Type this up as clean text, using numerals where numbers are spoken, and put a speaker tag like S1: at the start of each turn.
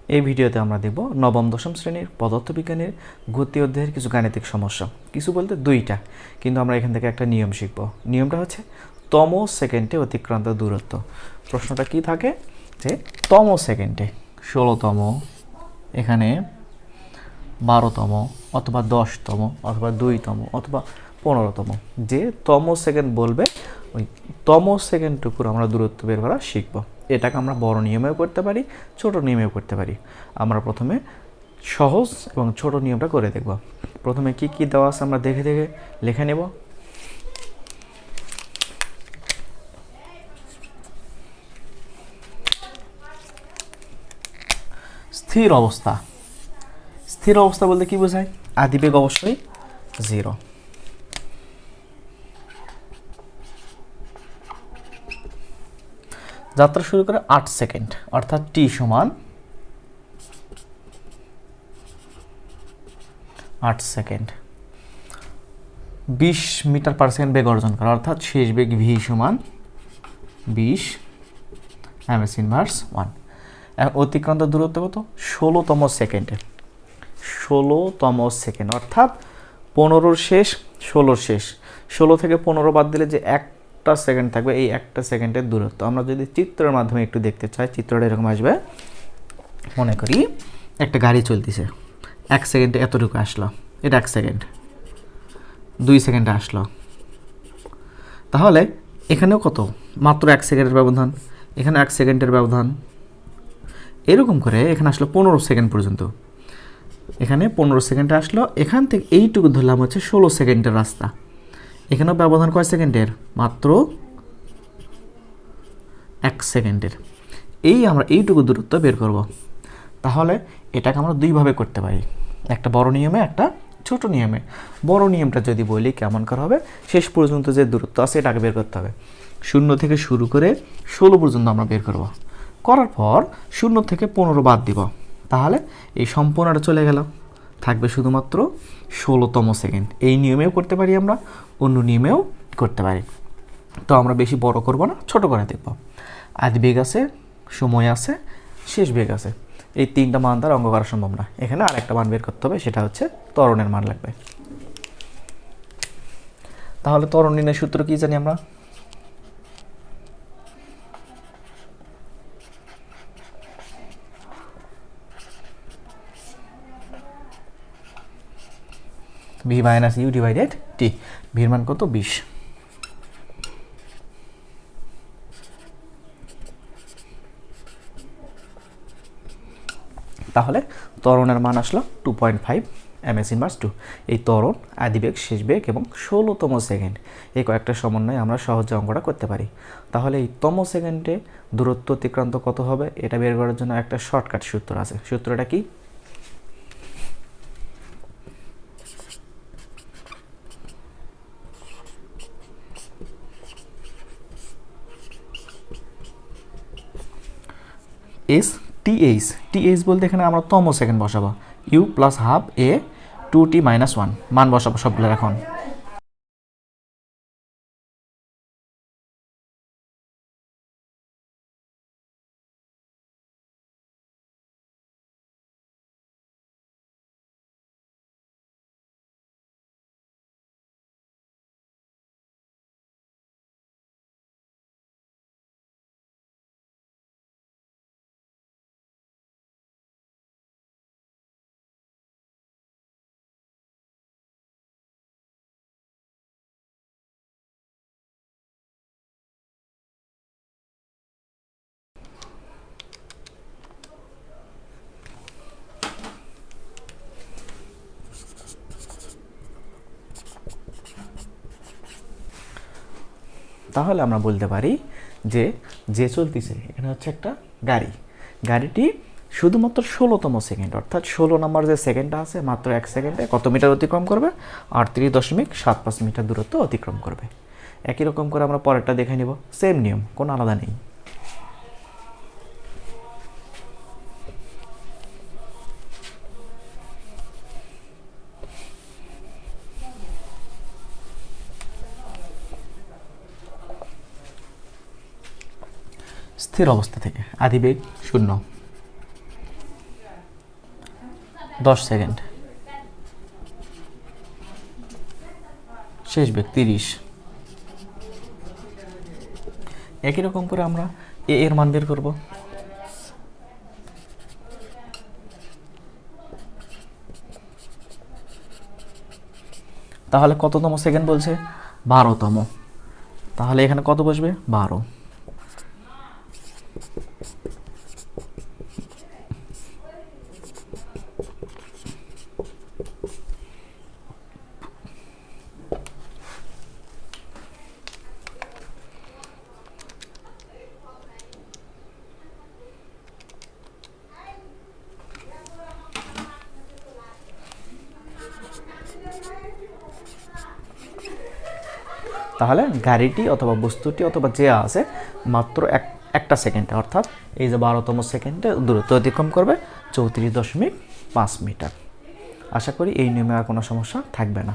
S1: এই ভিডিওতে আমরা দেখব নবম দশম শ্রেণীর পদার্থবিজ্ঞানের গতি অধ্যায়ের কিছু গাণিতিক সমস্যা, কিছু বলতে দুইটা, কিন্তু আমরা এখান থেকে একটা নিয়ম শিখব। নিয়মটা হচ্ছে তম সেকেন্ডে অতিক্রান্ত দূরত্ব। প্রশ্নটা কি থাকে যে তম সেকেন্ডে 16তম, এখানে 12তম অথবা 10তম অথবা 2তম অথবা 15তম, যে তম সেকেন্ড বলবে ওই তম সেকেন্ডটুকুর আমরা দূরত্ব বের করা শিখব। এটাকে আমরা বড় নিয়মেও করতে পারি, ছোট নিয়মেও করতে পারি। আমরা প্রথমে সহজ এবং ছোট নিয়মটা করে দেখব। প্রথমে কি কি দেওয়া আছে আমরা দেখে দেখে লিখে নেব। স্থির অবস্থা। স্থির অবস্থা বলতে কি বোঝায়? আদিবেগ অবশ্যই 0। যাত্রা শুরু করে 8 সেকেন্ড, অর্থাৎ t সমান 8 সেকেন্ড। 20 মিটার পার সেকেন্ড বেগ অর্জন করা, অর্থাৎ শেষ বেগ v সমান 20 ms ইনভার্স 1। এখন অতিক্রান্ত দূরত্ব কত? 16তম সেকেন্ডে। 16তম সেকেন্ড অর্থাৎ 15 শেষ 16 শেষ। 16 থেকে 15 বাদ দিলে যে একটা সেকেন্ড থাকবে, এই একটা সেকেন্ডের দূরত্ব আমরা যদি চিত্রের মাধ্যমে একটু দেখতে চাই, চিত্রটা এরকম আসবে। মনে করি একটা গাড়ি চলতেছে, 1 সেকেন্ডে এতটুকু আসলো, এটা 1 সেকেন্ড। 2 সেকেন্ডে আসলো, তাহলে এখানেও কত? মাত্র 1 সেকেন্ডের ব্যবধান, এখানে 1 সেকেন্ডের ব্যবধান, এরকম করে এখানে আসলো 15 সেকেন্ড পর্যন্ত। এখানে 15 সেকেন্ডে আসলো, এখান থেকে এইটুকু ধরলাম হচ্ছে 16 সেকেন্ডের রাস্তা। এখানেও ব্যবধান কয় সেকেন্ডের? মাত্র 1 সেকেন্ডের। এই আমরা এইটুকু দূরত্ব বের করব। তাহলে এটাকে আমরা দুইভাবে করতে পারি, একটা বড় নিয়মে, একটা ছোট নিয়মে। বড় নিয়মটা যদি বলি কেমন করা হবে, শেষ পর্যন্ত যে দূরত্ব আছে এটাকে বের করতে হবে। 0 থেকে শুরু করে 16 পর্যন্ত আমরা বের করব। করার পর 0 থেকে 15 বাদ দিব, তাহলে এই সম্পূর্ণটা চলে গেল, থাকবে শুধুমাত্র 16তম সেকেন্ড। এই নিয়মেও করতে পারি আমরা, অন্য নিয়মেও করতে পারি। তো আমরা বেশি বড় করব না, ছোট করে দেখব। আদি বেগ আছে, সময় আছে, শেষ বেগ আছে। এই তিনটা মান তার অঙ্ক করা সম্ভব না। এখানে আরেকটা মান বের করতে হবে, সেটা হচ্ছে ত্বরণের মান লাগবে। তাহলে ত্বরণ নির্ণয়ের সূত্র কি জানি আমরা? v মাইনাস ইউ ডিভাইডেড টি। ভির মান কত? 20। তাহলে ত্বরণের মান আসলো 2.5 ms ইনভার্স 2। এই ত্বরণ, আদিবেগ, শেষ বেগ এবং 16তম সেকেন্ড, এই কয়েকটা সমন্বয়ে আমরা সহজে অঙ্কটা করতে পারি। তাহলে এই তম সেকেন্ডে দূরত্ব অতিক্রান্ত কত হবে এটা বের করার জন্য একটা শর্টকাট সূত্র আছে। সূত্রটা কি? S TH. টিএইচ বলতে এখানে আমরা তম সেকেন্ড বসাবো, u plus half a 2t minus 1 মান বসাবো সবগুলো। এখন তাহলে আমরা বলতে পারি যে যে চলতেছে এখানে হচ্ছে একটা গাড়ি, গাড়িটি শুধুমাত্র 16তম সেকেন্ড, অর্থাৎ 16 নম্বর যে সেকেন্ডটা আছে মাত্র 1 সেকেন্ডে কত মিটার অতিক্রম করবে? 38.75 মিটার দূরত্ব অতিক্রম করবে। একই রকম করে আমরা পরেরটা দেখে নিব, সেম নিয়ম, কোনো আলাদা নেই। স্থির অবস্থা থেকে আদিবেগ 0, 10 সেকেন্ড, শেষ বেগ 30। একই রকম করে আমরা এ এর মান বের করব। তাহলে কততম সেকেন্ড বলছে? 12তম। তাহলে এখানে কত বসবে? 12। তাহলে গাড়িটি অথবা বস্তুটি অথবা যে আছে মাত্র একটা সেকেন্ডে, অর্থাৎ এই যে 12তম সেকেন্ডে দূরত্ব অতিক্রম করবে 34.5 মিটার। আশা করি এই নিয়মে আর কোনো সমস্যা থাকবে না।